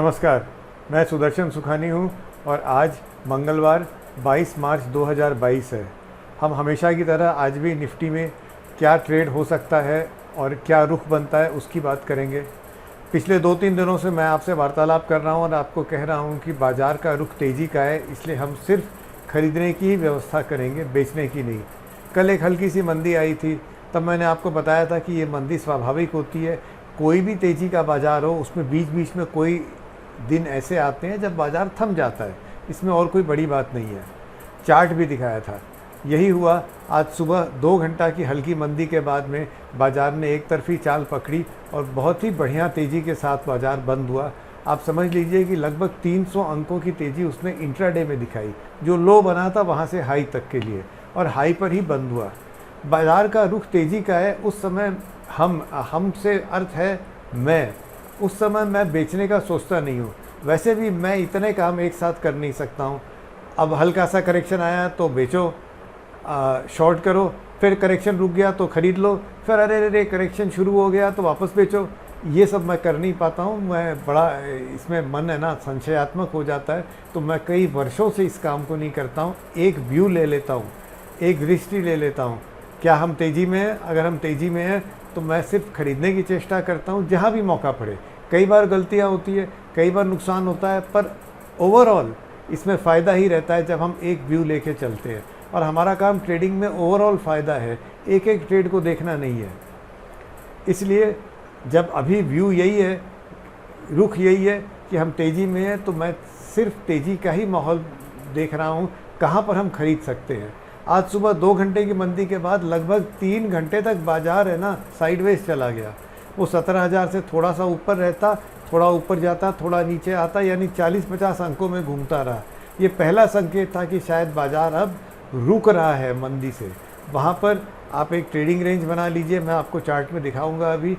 नमस्कार, मैं सुदर्शन सुखानी हूँ और आज मंगलवार 22 मार्च 2022 है। हम हमेशा की तरह आज भी निफ्टी में क्या ट्रेड हो सकता है और क्या रुख बनता है उसकी बात करेंगे। पिछले 2-3 दिनों से मैं आपसे वार्तालाप कर रहा हूँ और आपको कह रहा हूँ कि बाज़ार का रुख तेज़ी का है, इसलिए हम सिर्फ खरीदने की ही व्यवस्था करेंगे, बेचने की नहीं। कल एक हल्की सी मंदी आई थी, तब मैंने आपको बताया था कि ये मंदी स्वाभाविक होती है। कोई भी तेज़ी का बाज़ार हो, उसमें बीच बीच में कोई दिन ऐसे आते हैं जब बाज़ार थम जाता है, इसमें और कोई बड़ी बात नहीं है। चार्ट भी दिखाया था, यही हुआ। आज सुबह 2 घंटा की हल्की मंदी के बाद में बाज़ार ने एक तरफी चाल पकड़ी और बहुत ही बढ़िया तेज़ी के साथ बाज़ार बंद हुआ। आप समझ लीजिए कि लगभग 300 अंकों की तेज़ी उसने इंट्राडे में दिखाई, जो लो बना था वहाँ से हाई तक के लिए, और हाई पर ही बंद हुआ। बाज़ार का रुख तेज़ी का है। उस समय हम से अर्थ है मैं, उस समय मैं बेचने का सोचता नहीं हूँ। वैसे भी मैं इतने काम एक साथ कर नहीं सकता हूँ। अब हल्का सा करेक्शन आया तो बेचो, शॉर्ट करो, फिर करेक्शन रुक गया तो ख़रीद लो, फिर अरे करेक्शन शुरू हो गया तो वापस बेचो। ये सब मैं कर नहीं पाता हूँ। मैं बड़ा इसमें मन है ना संशयात्मक हो जाता है, तो मैं कई वर्षों से इस काम को नहीं करता हूँ। एक व्यू ले लेता हूँ, एक दृष्टि ले लेता हूँ। क्या हम तेज़ी में हैं? अगर हम तेज़ी में हैं तो मैं सिर्फ खरीदने की चेष्टा करता हूँ जहाँ भी मौका पड़े। कई बार गलतियाँ होती है, कई बार नुकसान होता है, पर ओवरऑल इसमें फ़ायदा ही रहता है जब हम एक व्यू लेके चलते हैं। और हमारा काम ट्रेडिंग में ओवरऑल फ़ायदा है, एक एक ट्रेड को देखना नहीं है। इसलिए जब अभी व्यू यही है, रुख यही है कि हम तेज़ी में हैं, तो मैं सिर्फ तेज़ी का ही माहौल देख रहा हूँ, कहाँ पर हम खरीद सकते हैं। आज सुबह 2 घंटे की मंदी के बाद लगभग 3 घंटे तक बाज़ार है ना साइडवेज चला गया। वो 17,000 से थोड़ा सा ऊपर रहता, थोड़ा ऊपर जाता, थोड़ा नीचे आता, यानी 40-50 अंकों में घूमता रहा। ये पहला संकेत था कि शायद बाज़ार अब रुक रहा है मंदी से। वहाँ पर आप एक ट्रेडिंग रेंज बना लीजिए, मैं आपको चार्ट में दिखाऊंगा। अभी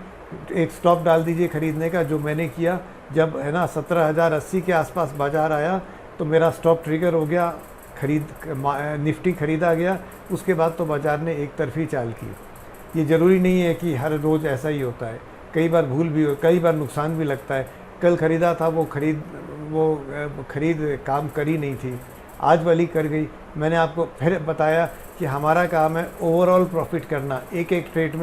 एक स्टॉप डाल दीजिए खरीदने का, जो मैंने किया। जब है ना 17,080 के आसपास बाज़ार आया तो मेरा स्टॉप ट्रिगर हो गया, निफ्टी खरीदा गया। उसके बाद तो बाज़ार ने एक तरफी चाल की। ये ज़रूरी नहीं है कि हर रोज़ ऐसा ही होता है, कई बार भूल भी हो, कई बार नुकसान भी लगता है। कल ख़रीदा था, वो खरीद काम करी नहीं थी, आज वाली कर गई। मैंने आपको फिर बताया कि हमारा काम है ओवरऑल प्रॉफिट करना। एक एक ट्रेड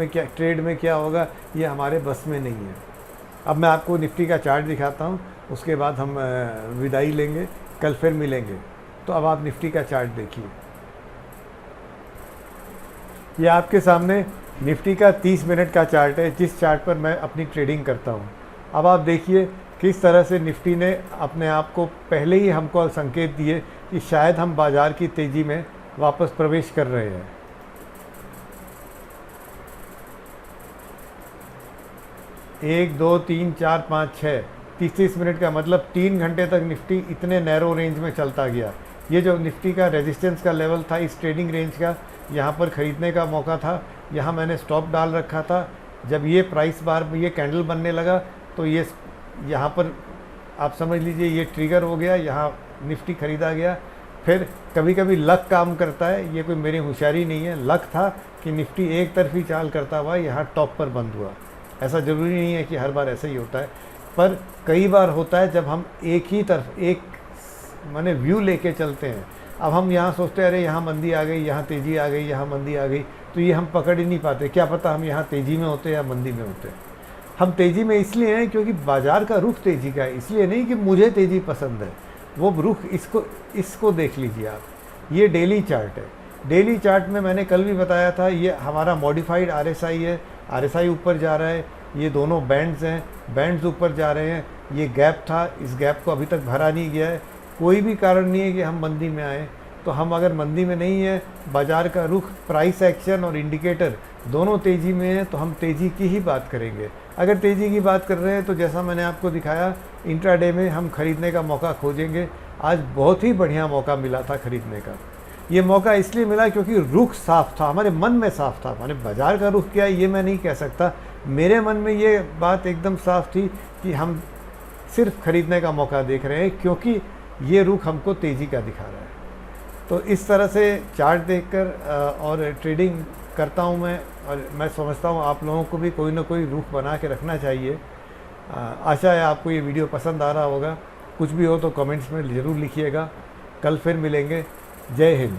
में क्या होगा ये हमारे बस में नहीं है। अब मैं आपको निफ्टी का चार्ट दिखाता हूँ, उसके बाद हम विदाई लेंगे, कल फिर मिलेंगे। तो अब आप निफ्टी का चार्ट देखिए। ये आपके सामने निफ्टी का 30 मिनट का चार्ट है, जिस चार्ट पर मैं अपनी ट्रेडिंग करता हूँ। अब आप देखिए किस तरह से निफ्टी ने अपने आप को पहले ही हमको संकेत दिए कि शायद हम बाज़ार की तेज़ी में वापस प्रवेश कर रहे हैं। एक, दो, तीन, चार, 5, 6, 30 मिनट का मतलब 3 घंटे तक निफ्टी इतने नैरो रेंज में चलता गया। ये जो निफ्टी का रेजिस्टेंस का लेवल था, इस ट्रेडिंग रेंज का, यहाँ पर ख़रीदने का मौका था। यहाँ मैंने स्टॉप डाल रखा था। जब ये प्राइस बार ये कैंडल बनने लगा तो ये यहाँ पर आप समझ लीजिए ये ट्रिगर हो गया, यहाँ निफ्टी ख़रीदा गया। फिर कभी कभी लक काम करता है, ये कोई मेरी होशियारी नहीं है, लक था कि निफ्टी एक तरफी चाल करता हुआ यहाँ टॉप पर बंद हुआ। ऐसा ज़रूरी नहीं है कि हर बार ऐसा ही होता है, पर कई बार होता है जब हम एक ही तरफ एक माने व्यू लेके चलते हैं। अब हम यहाँ सोचते हैं अरे यहाँ मंदी आ गई, यहाँ तेज़ी आ गई, यहाँ मंदी आ गई, तो ये हम पकड़ ही नहीं पाते। क्या पता हम यहाँ तेज़ी में होते या मंदी में होते। हम तेज़ी में इसलिए हैं क्योंकि बाज़ार का रुख तेज़ी का है, इसलिए नहीं कि मुझे तेज़ी पसंद है। वो रुख इसको देख लीजिए आप। ये डेली चार्ट है। डेली चार्ट में मैंने कल भी बताया था, ये हमारा मॉडिफाइड RSI है। RSI ऊपर जा रहा है, ये दोनों बैंड्स हैं, बैंड्स ऊपर जा रहे हैं। ये गैप था, इस गैप को अभी तक भरा नहीं गया है। कोई भी कारण नहीं है कि हम मंदी में आए। तो हम अगर मंदी में नहीं है, बाज़ार का रुख, प्राइस एक्शन और इंडिकेटर दोनों तेज़ी में है, तो हम तेज़ी की ही बात करेंगे। अगर तेज़ी की बात कर रहे हैं तो जैसा मैंने आपको दिखाया, इंट्राडे में हम खरीदने का मौका खोजेंगे। आज बहुत ही बढ़िया मौका मिला था खरीदने का। ये मौका इसलिए मिला क्योंकि रुख साफ था, हमारे मन में साफ था। माने बाज़ार का रुख क्या है ये मैं नहीं कह सकता, मेरे मन में ये बात एकदम साफ थी कि हम सिर्फ खरीदने का मौका देख रहे हैं, क्योंकि ये रुख हमको तेज़ी का दिखा रहा है। तो इस तरह से चार्ट देखकर और ट्रेडिंग करता हूँ मैं, और मैं समझता हूँ आप लोगों को भी कोई ना कोई रुख बना के रखना चाहिए। आशा है आपको ये वीडियो पसंद आ रहा होगा। कुछ भी हो तो कमेंट्स में ज़रूर लिखिएगा। कल फिर मिलेंगे। जय हिंद।